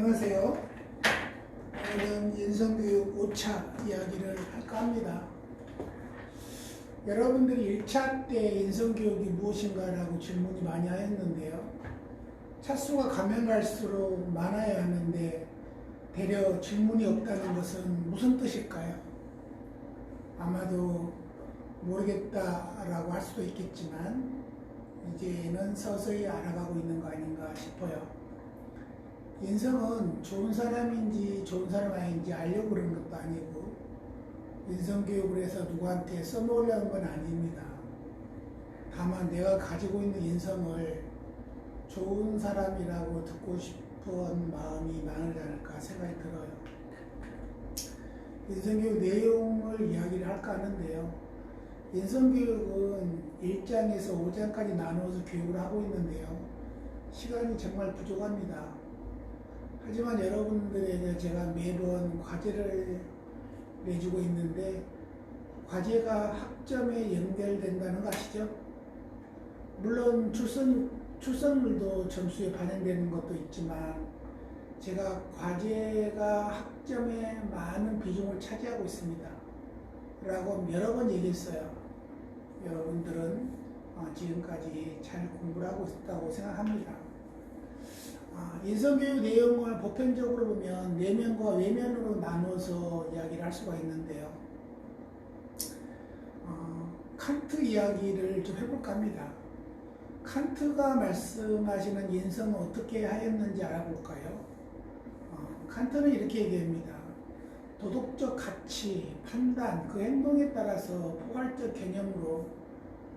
안녕하세요. 오늘은 인성교육 5차 이야기를 할까 합니다. 여러분들이 1차 때 인성교육이 무엇인가라고 질문이 많이 하였는데요. 차수가 가면 갈수록 많아야 하는데 되려 질문이 없다는 것은 무슨 뜻일까요? 아마도 모르겠다라고 할 수도 있겠지만 이제는 서서히 알아가고 있는 거 아닌가 싶어요. 인성은 좋은 사람인지 좋은 사람 아닌지 알려고 그러는 것도 아니고 인성교육을 해서 누구한테 써먹으려는 건 아닙니다. 다만 내가 가지고 있는 인성을 좋은 사람이라고 듣고 싶은 마음이 많지 않을까 생각이 들어요. 인성교육 내용을 이야기를 할까 하는데요. 인성교육은 1장에서 5장까지 나누어서 교육을 하고 있는데요. 시간이 정말 부족합니다. 하지만 여러분들에게 제가 매번 과제를 내주고 있는데 과제가 학점에 연결된다는 거 아시죠? 물론 출석률도 점수에 반영되는 것도 있지만 제가 과제가 학점에 많은 비중을 차지하고 있습니다. 라고 여러 번 얘기했어요. 여러분들은 지금까지 잘 공부를 하고 있다고 생각합니다. 인성교육 내용을 보편적으로 보면 내면과 외면으로 나눠서 이야기를 할 수가 있는데요. 칸트 이야기를 좀 해볼까 합니다. 칸트가 말씀하시는 인성은 어떻게 하였는지 알아볼까요? 칸트는 이렇게 얘기합니다. 도덕적 가치, 판단, 그 행동에 따라서 포괄적 개념으로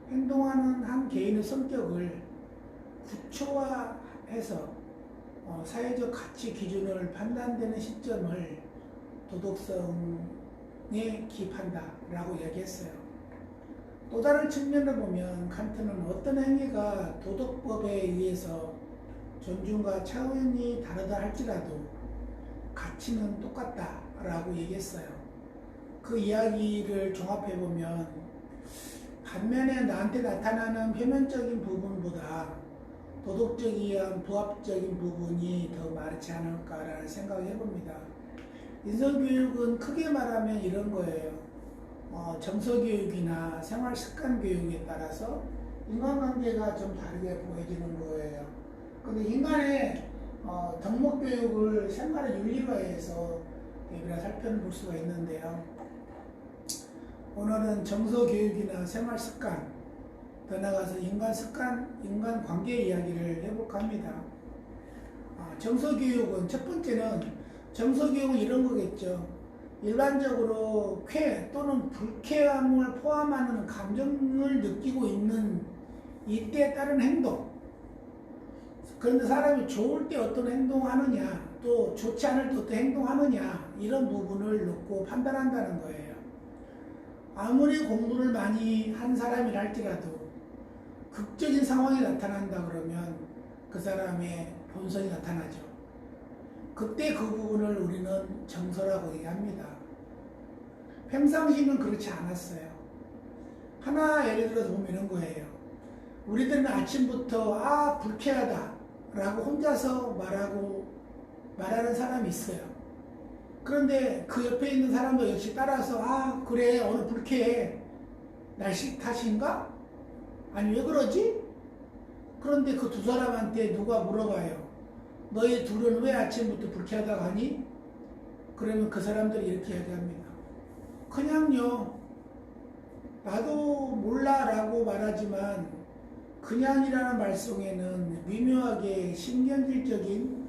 행동하는 한 개인의 성격을 구초화해서 사회적 가치 기준을 판단되는 시점을 도덕성에 기입한다 라고 이야기했어요. 또 다른 측면을 보면 칸트는 어떤 행위가 도덕법에 의해서 존중과 차원이 다르다 할지라도 가치는 똑같다 라고 얘기했어요. 그 이야기를 종합해보면 반면에 나한테 나타나는 표면적인 부분보다 도덕적이한 부합적인 부분이 더 많지 않을까라는 생각을 해봅니다. 인성교육은 크게 말하면 이런 거예요. 정서교육이나 생활습관교육에 따라서 인간관계가 좀 다르게 보여지는 거예요. 근데 인간의 덕목교육을 생활의 윤리화해서 우리가 살펴볼 수가 있는데요. 오늘은 정서교육이나 생활습관, 더 나아가서 인간 관계 이야기를 해볼까 합니다. 정서교육은 첫 번째는 정서교육은 이런 거겠죠. 일반적으로 쾌 또는 불쾌함을 포함하는 감정을 느끼고 있는 이때에 따른 행동. 그런데 사람이 좋을 때 어떤 행동하느냐, 또 좋지 않을 때 어떤 행동하느냐, 이런 부분을 놓고 판단한다는 거예요. 아무리 공부를 많이 한 사람이라 할지라도 극적인 상황이 나타난다 그러면 그 사람의 본성이 나타나죠. 그때 그 부분을 우리는 정서라고 얘기합니다. 평상시는 그렇지 않았어요. 하나 예를 들어서 보면 이런 거예요. 우리들은 아침부터 불쾌하다 라고 혼자서 말하는 사람이 있어요. 그런데 그 옆에 있는 사람도 역시 따라서 그래 오늘 불쾌해. 날씨 탓인가? 아니 왜 그러지? 그런데 그 두 사람한테 누가 물어봐요. 너희 둘은 왜 아침부터 불쾌하다고 하니? 그러면 그 사람들이 이렇게 얘기합니다. 그냥요. 나도 몰라 라고 말하지만 그냥이라는 말 속에는 미묘하게 신경질적인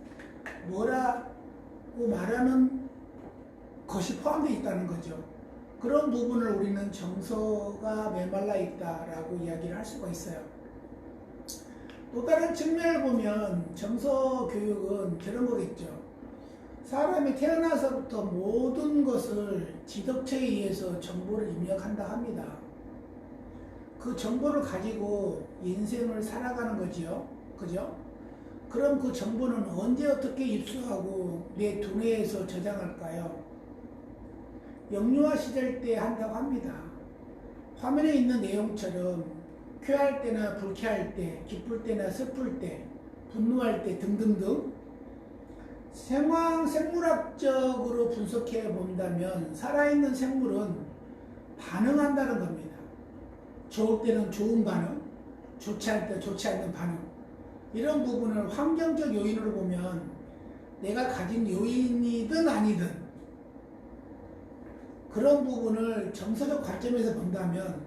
뭐라고 말하는 것이 포함되어 있다는 거죠. 그런 부분을 우리는 정서가 메말라 있다라고 이야기를 할 수가 있어요. 또 다른 측면을 보면 정서 교육은 그런 거겠죠. 사람이 태어나서부터 모든 것을 지덕체에 의해서 정보를 입력한다 합니다. 그 정보를 가지고 인생을 살아가는 거지요. 그죠? 그럼 그 정보는 언제 어떻게 입수하고 내 두뇌에서 저장할까요? 영유아 시절 때 한다고 합니다. 화면에 있는 내용처럼 쾌할 때나 불쾌할 때, 기쁠 때나 슬플 때, 분노할 때 등등등 생물학적으로 분석해 본다면 살아있는 생물은 반응한다는 겁니다. 좋을 때는 좋은 반응, 좋지 않을 때 좋지 않는 반응. 이런 부분을 환경적 요인으로 보면 내가 가진 요인이든 아니든 그런 부분을 정서적 관점에서 본다면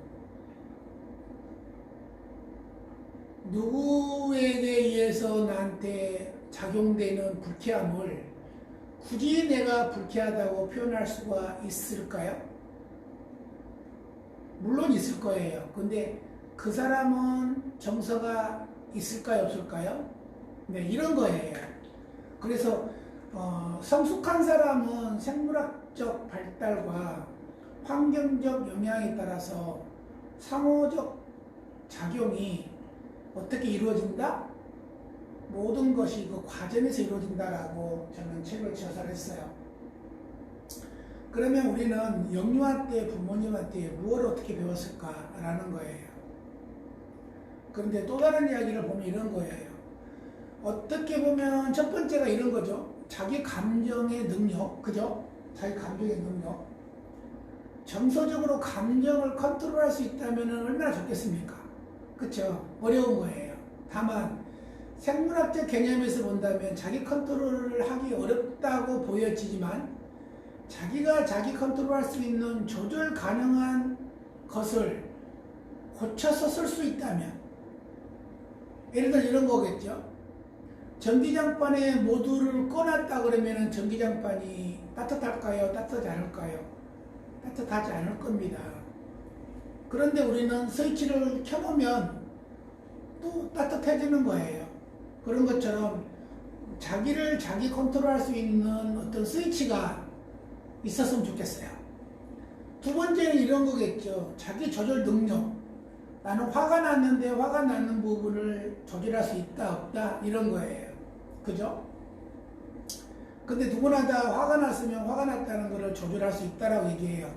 누구에게 의해서 나한테 작용되는 불쾌함을 굳이 내가 불쾌하다고 표현할 수가 있을까요? 물론 있을 거예요. 근데 그 사람은 정서가 있을까요? 없을까요? 네, 이런 거예요. 그래서 성숙한 사람은 생물학적 발달과 환경적 영향에 따라서 상호적 작용이 어떻게 이루어진다? 모든 것이 그 과정에서 이루어진다라고 저는 책을 저술했어요. 그러면 우리는 영유아 때 부모님한테 무엇을 어떻게 배웠을까라는 거예요. 그런데 또 다른 이야기를 보면 이런 거예요. 어떻게 보면 첫 번째가 이런 거죠. 자기 감정의 능력, 그죠? 자기 감정의 능력. 정서적으로 감정을 컨트롤할 수 있다면 얼마나 좋겠습니까? 그쵸? 어려운 거예요. 다만 생물학적 개념에서 본다면 자기 컨트롤을 하기 어렵다고 보여지지만 자기가 자기 컨트롤할 수 있는 조절 가능한 것을 고쳐서 쓸 수 있다면, 예를 들어 이런 거겠죠. 전기장판에 모두를 꺼놨다 그러면 전기장판이 따뜻할까요? 따뜻하지 않을까요? 따뜻하지 않을 겁니다. 그런데 우리는 스위치를 켜놓으면 또 따뜻해지는 거예요. 그런 것처럼 자기를 자기 컨트롤할 수 있는 어떤 스위치가 있었으면 좋겠어요. 두 번째는 이런 거겠죠. 자기 조절 능력. 나는 화가 났는데 화가 나는 부분을 조절할 수 있다 없다 이런 거예요. 그죠? 근데 누구나 다 화가 났으면 화가 났다는 것을 조절할 수 있다라고 얘기해요.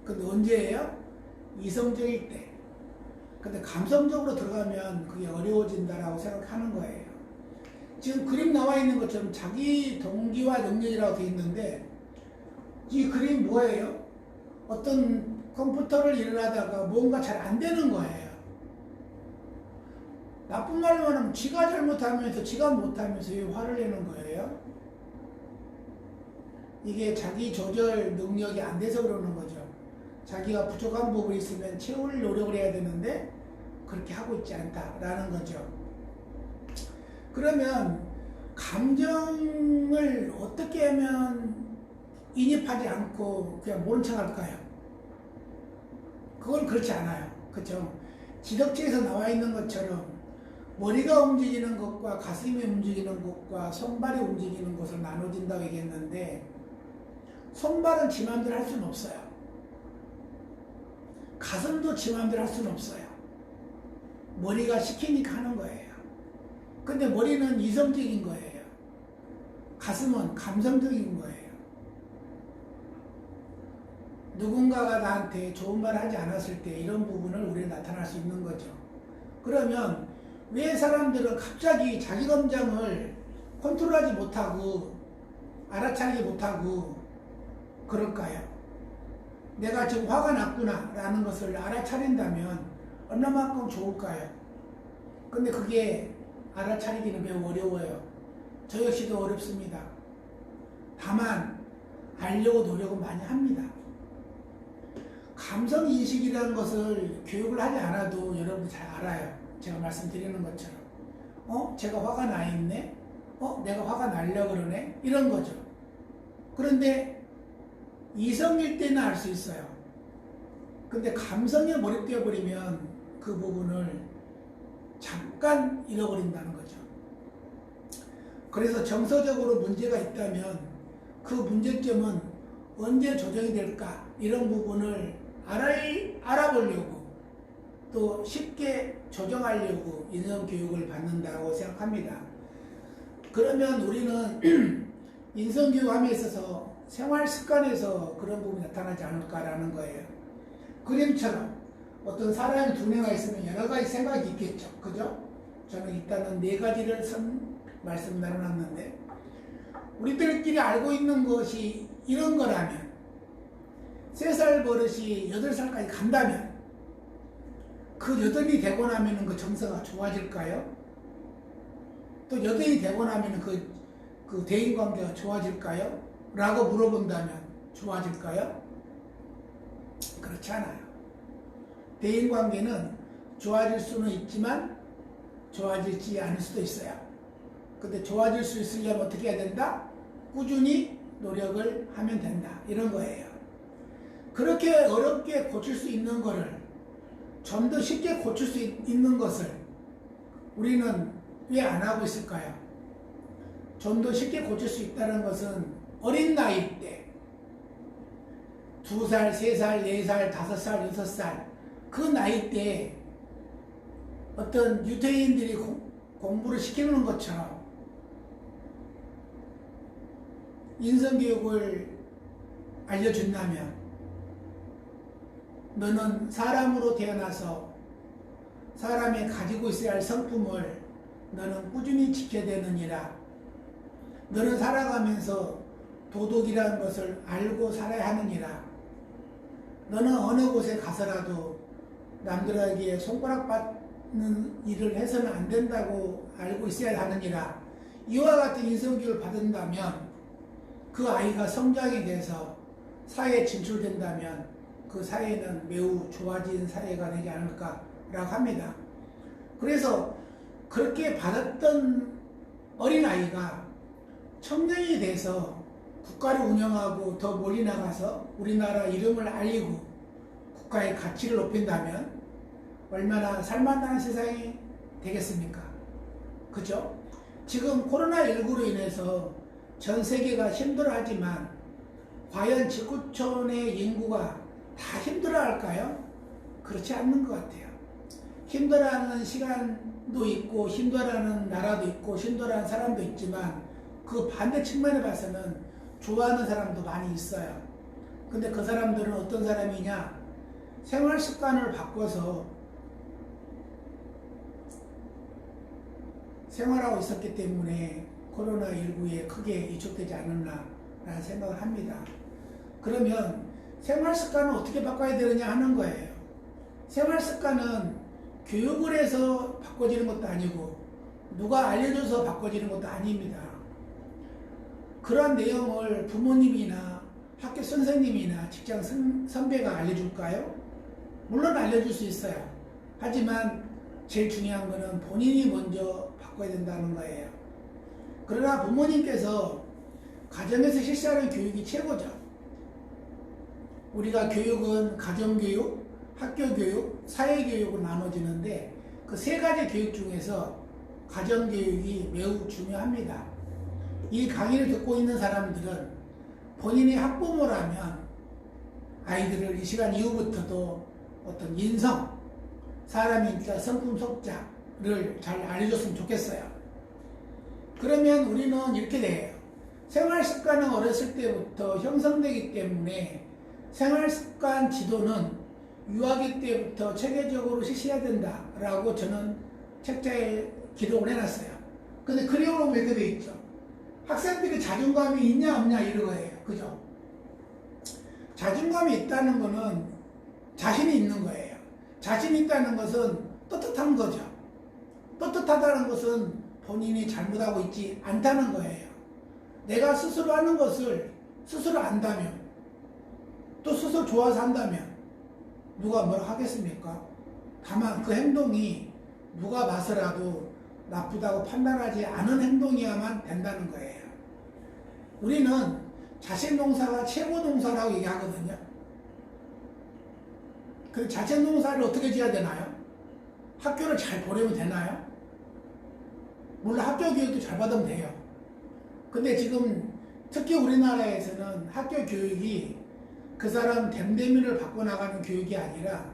근데 언제예요? 이성적일 때. 근데 감성적으로 들어가면 그게 어려워진다라고 생각하는 거예요. 지금 그림 나와 있는 것처럼 자기 동기와 능력이라고 되어 있는데 이 그림 뭐예요? 어떤 컴퓨터를 일을 하다가 뭔가 잘 안 되는 거예요. 나쁜 말로 하면 지가 잘못하면서 지가 못하면서 왜 화를 내는 거예요? 이게 자기 조절 능력이 안 돼서 그러는 거죠. 자기가 부족한 부분이 있으면 채울 노력을 해야 되는데 그렇게 하고 있지 않다라는 거죠. 그러면 감정을 어떻게 하면 인입하지 않고 그냥 모른 척 할까요? 그건 그렇지 않아요. 그렇죠? 지덕체에서 나와 있는 것처럼 머리가 움직이는 것과 가슴이 움직이는 것과 손발이 움직이는 것을 나눠진다고 얘기했는데 손발은 지 마음대로 할 수는 없어요. 가슴도 지 마음대로 할 수는 없어요. 머리가 시키니까 하는 거예요. 근데 머리는 이성적인 거예요. 가슴은 감성적인 거예요. 누군가가 나한테 좋은 말을 하지 않았을 때 이런 부분을 우리는 나타날 수 있는 거죠. 그러면 왜 사람들은 갑자기 자기 감정을 컨트롤하지 못하고 알아차리지 못하고 그럴까요? 내가 지금 화가 났구나 라는 것을 알아차린다면 얼마만큼 좋을까요? 근데 그게 알아차리기는 매우 어려워요. 저 역시도 어렵습니다. 다만 알려고 노력은 많이 합니다. 감성인식이라는 것을 교육을 하지 않아도 여러분들 잘 알아요. 제가 말씀드리는 것처럼 제가 화가 나 있네? 내가 화가 나려고 그러네? 이런 거죠. 그런데 이성일 때는 알 수 있어요. 근데 감성에 몰입되어 버리면 그 부분을 잠깐 잃어버린다는 거죠. 그래서 정서적으로 문제가 있다면 그 문제점은 언제 조정이 될까? 이런 부분을 알아보려고 또 쉽게 조정하려고 인성교육을 받는다고 생각합니다. 그러면 우리는 인성교육함에 있어서 생활습관에서 그런 부분이 나타나지 않을까라는 거예요. 그림처럼 어떤 사람이 두뇌가 있으면 여러 가지 생각이 있겠죠. 그죠? 저는 일단은 4가지를 말씀 나눠놨는데 우리들끼리 알고 있는 것이 이런 거라면 3살 버릇이 8살까지 간다면 그 8이 되고 나면 그 정서가 좋아질까요? 또 8이 되고 나면 그 대인관계가 좋아질까요? 라고 물어본다면 좋아질까요? 그렇지 않아요. 대인관계는 좋아질 수는 있지만 좋아지지 않을 수도 있어요. 근데 좋아질 수 있으려면 어떻게 해야 된다? 꾸준히 노력을 하면 된다. 이런 거예요. 그렇게 어렵게 고칠 수 있는 거를 좀 더 쉽게 고칠 수 있는 것을 우리는 왜 안 하고 있을까요? 좀 더 쉽게 고칠 수 있다는 것은 어린 나이 때 2살, 3살, 4살, 5살, 6살 그 나이 때 어떤 유태인들이 공부를 시키는 것처럼 인성교육을 알려준다면 너는 사람으로 태어나서 사람이 가지고 있어야 할 성품을 너는 꾸준히 지켜야 되느니라. 너는 살아가면서 도덕이라는 것을 알고 살아야 하느니라. 너는 어느 곳에 가서라도 남들에게 손가락 받는 일을 해서는 안 된다고 알고 있어야 하느니라. 이와 같은 인성교육을 받는다면 그 아이가 성장이 돼서 사회에 진출된다면 그 사회는 매우 좋아진 사회가 되지 않을까라고 합니다. 그래서 그렇게 받았던 어린아이가 청년이 돼서 국가를 운영하고 더 멀리 나가서 우리나라 이름을 알리고 국가의 가치를 높인다면 얼마나 살만한 세상이 되겠습니까? 그죠? 지금 코로나19로 인해서 전 세계가 힘들어하지만 과연 지구촌의 인구가 다 힘들어할까요? 그렇지 않는 것 같아요. 힘들어하는 시간도 있고 힘들어하는 나라도 있고 힘들어하는 사람도 있지만 그 반대 측면에 봐서는 좋아하는 사람도 많이 있어요. 근데 그 사람들은 어떤 사람이냐? 생활 습관을 바꿔서 생활하고 있었기 때문에 코로나19에 크게 위축되지 않았나라는 생각을 합니다. 그러면 생활 습관을 어떻게 바꿔야 되느냐 하는 거예요. 생활 습관은 교육을 해서 바꿔지는 것도 아니고 누가 알려줘서 바꿔지는 것도 아닙니다. 그런 내용을 부모님이나 학교 선생님이나 직장 선배가 알려줄까요? 물론 알려줄 수 있어요. 하지만 제일 중요한 거는 본인이 먼저 바꿔야 된다는 거예요. 그러나 부모님께서 가정에서 실시하는 교육이 최고죠. 우리가 교육은 가정교육, 학교교육, 사회교육으로 나눠지는데 그 3가지 교육 중에서 가정교육이 매우 중요합니다. 이 강의를 듣고 있는 사람들은 본인이 학부모라면 아이들을 이 시간 이후부터도 어떤 인성, 사람인자, 성품, 속자를 잘 알려줬으면 좋겠어요. 그러면 우리는 이렇게 돼요. 생활습관은 어렸을 때부터 형성되기 때문에 생활습관 지도는 유아기 때부터 체계적으로 실시해야 된다라고 저는 책자에 기록을 해놨어요. 근데 그리고는 왜 이렇게 돼 있죠? 학생들이 자존감이 있냐 없냐 이거예요. 그죠? 자존감이 있다는 거는 자신이 있는 거예요. 자신이 있다는 것은 떳떳한 거죠. 떳떳하다는 것은 본인이 잘못하고 있지 않다는 거예요. 내가 스스로 하는 것을 스스로 안다면 또 스스로 좋아서 한다면 누가 뭐라 하겠습니까? 다만 그 행동이 누가 봐서라도 나쁘다고 판단하지 않은 행동이야만 된다는 거예요. 우리는 자책농사가 최고농사라고 얘기하거든요. 그 자책농사를 어떻게 지어야 되나요? 학교를 잘 보내면 되나요? 물론 학교 교육도 잘 받으면 돼요. 근데 지금 특히 우리나라에서는 학교 교육이 그 사람 댐데미를 바꿔나가는 교육이 아니라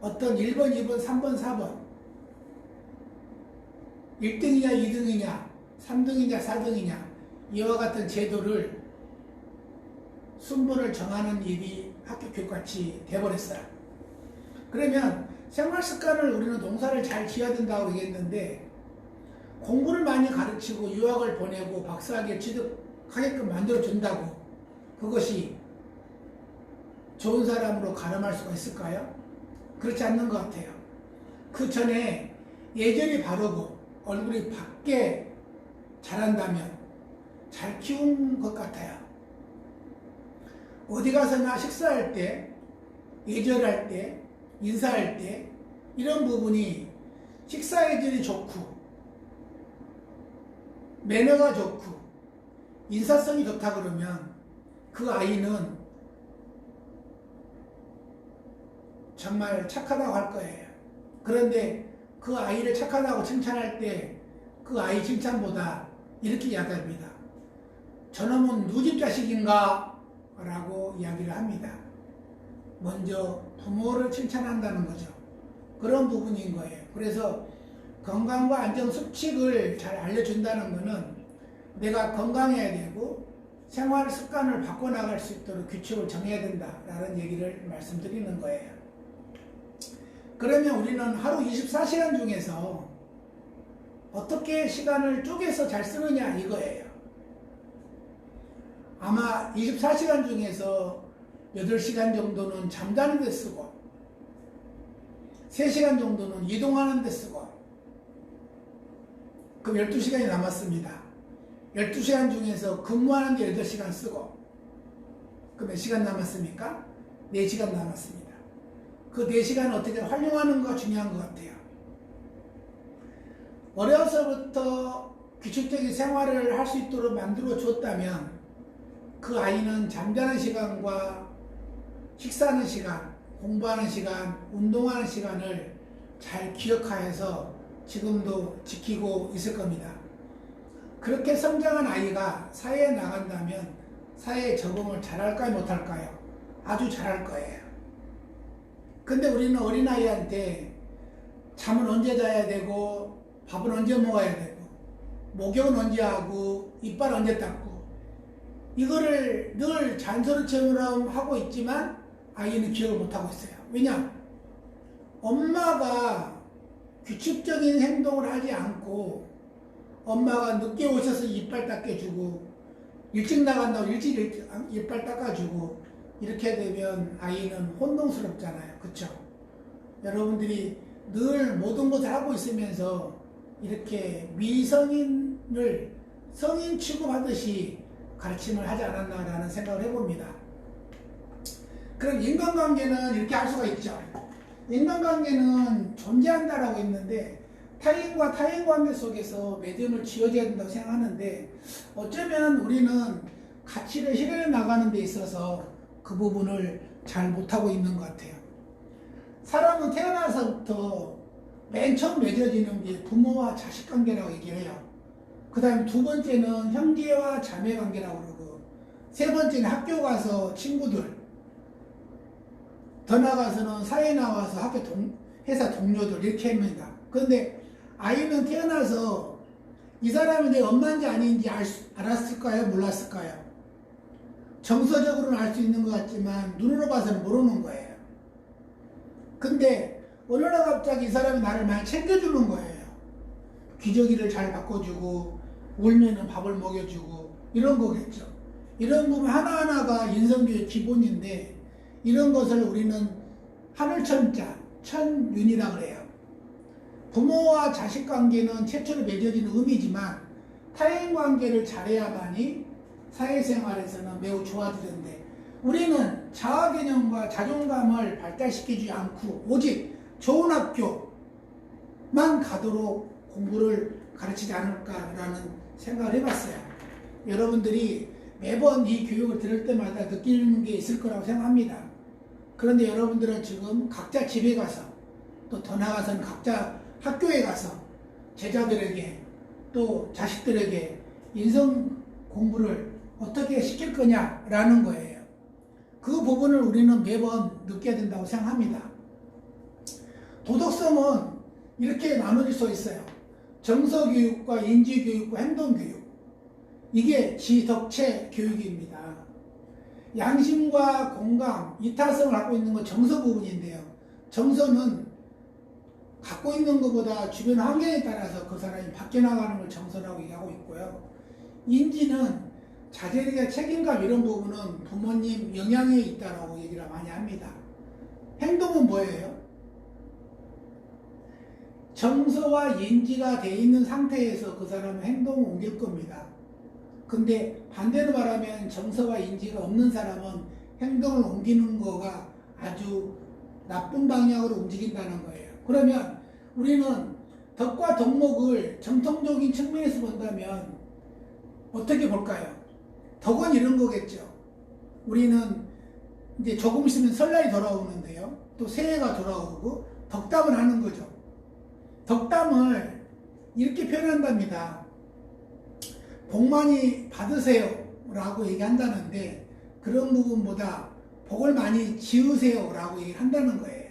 어떤 1번, 2번, 3번, 4번 1등이냐 2등이냐 3등이냐 4등이냐 이와 같은 제도를 순번을 정하는 일이 학교 교육같이 돼버렸어요. 그러면 생활습관을 우리는 농사를 잘 지어야 된다고 얘기했는데 공부를 많이 가르치고 유학을 보내고 박사학위를 하게끔 만들어준다고 그것이 좋은 사람으로 가늠할 수가 있을까요? 그렇지 않는 것 같아요. 그 전에 예절이 바르고 얼굴이 밝게 자란다면 잘 키운 것 같아요. 어디 가서나 식사할 때, 예절할 때, 인사할 때 이런 부분이 식사 예절이 좋고 매너가 좋고 인사성이 좋다 그러면 그 아이는 정말 착하다고 할 거예요. 그런데 그 아이를 착하다고 칭찬할 때 그 아이 칭찬보다 이렇게 이야기합니다. 저놈은 누집 자식인가? 라고 이야기를 합니다. 먼저 부모를 칭찬한다는 거죠. 그런 부분인 거예요. 그래서 건강과 안전 수칙을 잘 알려준다는 것은 내가 건강해야 되고 생활 습관을 바꿔나갈 수 있도록 규칙을 정해야 된다라는 얘기를 말씀드리는 거예요. 그러면 우리는 하루 24시간 중에서 어떻게 시간을 쪼개서 잘 쓰느냐 이거예요. 아마 24시간 중에서 8시간 정도는 잠자는 데 쓰고 3시간 정도는 이동하는 데 쓰고 그럼 12시간이 남았습니다. 12시간 중에서 근무하는 데 8시간 쓰고 그럼 몇 시간 남았습니까? 4시간 남았습니다. 그 4시간을 어떻게 활용하는 가 중요한 것 같아요. 어려서부터 규칙적인 생활을 할 수 있도록 만들어 줬다면 그 아이는 잠자는 시간과 식사하는 시간, 공부하는 시간, 운동하는 시간을 잘 기억하여서 지금도 지키고 있을 겁니다. 그렇게 성장한 아이가 사회에 나간다면 사회에 적응을 잘할까요, 못할까요? 아주 잘할 거예요. 근데 우리는 어린아이한테 잠은 언제 자야 되고 밥은 언제 먹어야 되고 목욕은 언제 하고 이빨 언제 닦고 이거를 늘 잔소리처럼 하고 있지만 아이는 기억을 못하고 있어요. 왜냐? 엄마가 규칙적인 행동을 하지 않고 엄마가 늦게 오셔서 이빨 닦아주고 일찍 나간다고 일찍 이빨 닦아주고 이렇게 되면 아이는 혼동스럽잖아요. 그쵸? 여러분들이 늘 모든 것을 하고 있으면서 이렇게 미성인을 성인 취급하듯이 가르침을 하지 않았나라는 생각을 해봅니다. 그럼 인간관계는 이렇게 할 수가 있죠. 인간관계는 존재한다라고 했는데 타인과 타인관계 속에서 매듭을 지어줘야 된다고 생각하는데 어쩌면 우리는 가치를 실현해 나가는 데 있어서 그 부분을 잘 못하고 있는 것 같아요. 사람은 태어나서부터 맨 처음 맺어지는 게 부모와 자식 관계라고 얘기해요. 그 다음에 두 번째는 형제와 자매 관계라고 그러고 세 번째는 학교 가서 친구들 더 나가서는 사회 나와서 회사 동료들 이렇게 합니다. 그런데 아이는 태어나서 이 사람이 내 엄마인지 아닌지 알았을까요? 몰랐을까요? 정서적으로는 알 수 있는 것 같지만 눈으로 봐서는 모르는 거예요. 근데 어느 날 갑자기 이 사람이 나를 많이 챙겨주는 거예요. 기저귀를 잘 바꿔주고 울면은 밥을 먹여주고 이런 거겠죠. 이런 부분 하나하나가 인성교육 기본인데 이런 것을 우리는 하늘천자, 천윤이라고 그래요. 부모와 자식 관계는 최초로 맺어지는 의미지만 타인 관계를 잘해야만이 사회생활에서는 매우 좋아지는데 우리는 자아 개념과 자존감을 발달시키지 않고 오직 좋은 학교만 가도록 공부를 가르치지 않을까라는 생각을 해봤어요. 여러분들이 매번 이 교육을 들을 때마다 느끼는 게 있을 거라고 생각합니다. 그런데 여러분들은 지금 각자 집에 가서 또 더 나아가서는 각자 학교에 가서 제자들에게 또 자식들에게 인성 공부를 어떻게 시킬 거냐라는 거예요. 그 부분을 우리는 매번 느껴야 된다고 생각합니다. 도덕성은 이렇게 나눠질 수 있어요. 정서교육과 인지교육과 행동교육. 이게 지덕체 교육입니다. 양심과 공감, 이타성을 갖고 있는 건 정서 부분인데요. 정서는 갖고 있는 것보다 주변 환경에 따라서 그 사람이 바뀌어 나가는 걸 정서라고 얘기하고 있고요. 인지는 자제력의 책임감 이런 부분은 부모님 영향에 있다라고 얘기를 많이 합니다. 행동은 뭐예요? 정서와 인지가 돼 있는 상태에서 그 사람은 행동을 옮길 겁니다. 근데 반대로 말하면 정서와 인지가 없는 사람은 행동을 옮기는 거가 아주 나쁜 방향으로 움직인다는 거예요. 그러면 우리는 덕과 덕목을 정통적인 측면에서 본다면 어떻게 볼까요? 덕은 이런 거겠죠. 우리는 이제 조금 있으면 설날이 돌아오는데요. 또 새해가 돌아오고 덕담을 하는 거죠. 덕담을 이렇게 표현한답니다. 복 많이 받으세요 라고 얘기한다는데 그런 부분보다 복을 많이 지으세요 라고 얘기한다는 거예요.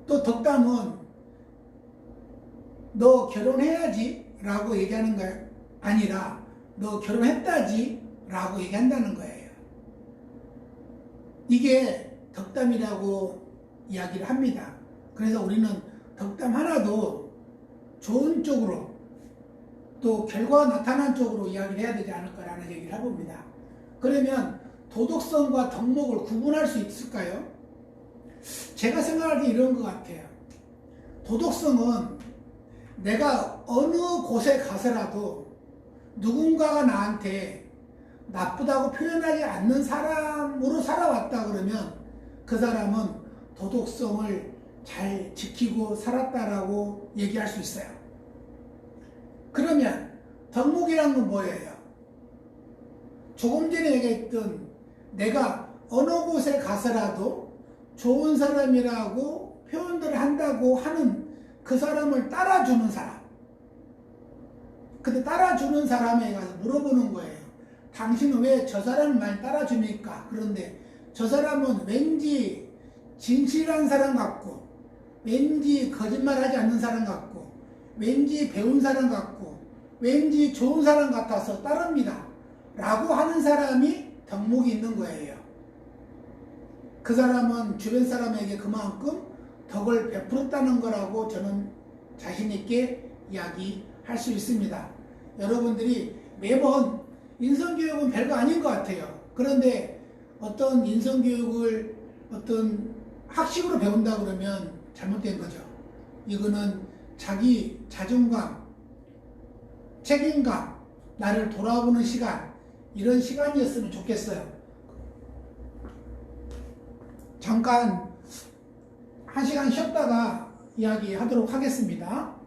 또 덕담은 너 결혼해야지 라고 얘기하는 거 아니라 너 결혼했다지 라고 얘기한다는 거예요. 이게 덕담이라고 이야기를 합니다. 그래서 우리는 덕담 하나도 좋은 쪽으로 또 결과가 나타난 쪽으로 이야기를 해야 되지 않을까라는 얘기를 해봅니다. 그러면 도덕성과 덕목을 구분할 수 있을까요? 제가 생각할 때 이런 것 같아요. 도덕성은 내가 어느 곳에 가서라도 누군가가 나한테 나쁘다고 표현하지 않는 사람으로 살아왔다 그러면 그 사람은 도덕성을 잘 지키고 살았다라고 얘기할 수 있어요. 그러면 덕목이란 건 뭐예요? 조금 전에 얘기했던 내가 어느 곳에 가서라도 좋은 사람이라고 표현들을 한다고 하는 그 사람을 따라주는 사람. 근데 따라주는 사람에 가서 물어보는 거예요. 당신은 왜 저 사람을 많이 따라줍니까? 그런데 저 사람은 왠지 진실한 사람 같고 왠지 거짓말하지 않는 사람 같고 왠지 배운 사람 같고 왠지 좋은 사람 같아서 따릅니다 라고 하는 사람이 덕목이 있는 거예요. 그 사람은 주변 사람에게 그만큼 덕을 베풀었다는 거라고 저는 자신 있게 이야기할 수 있습니다. 여러분들이 매번 인성교육은 별거 아닌 것 같아요. 그런데 어떤 인성교육을 어떤 학식으로 배운다 그러면 잘못된 거죠. 이거는 자기 자존감, 책임감, 나를 돌아보는 시간, 이런 시간이었으면 좋겠어요. 잠깐 1시간 쉬었다가 이야기하도록 하겠습니다.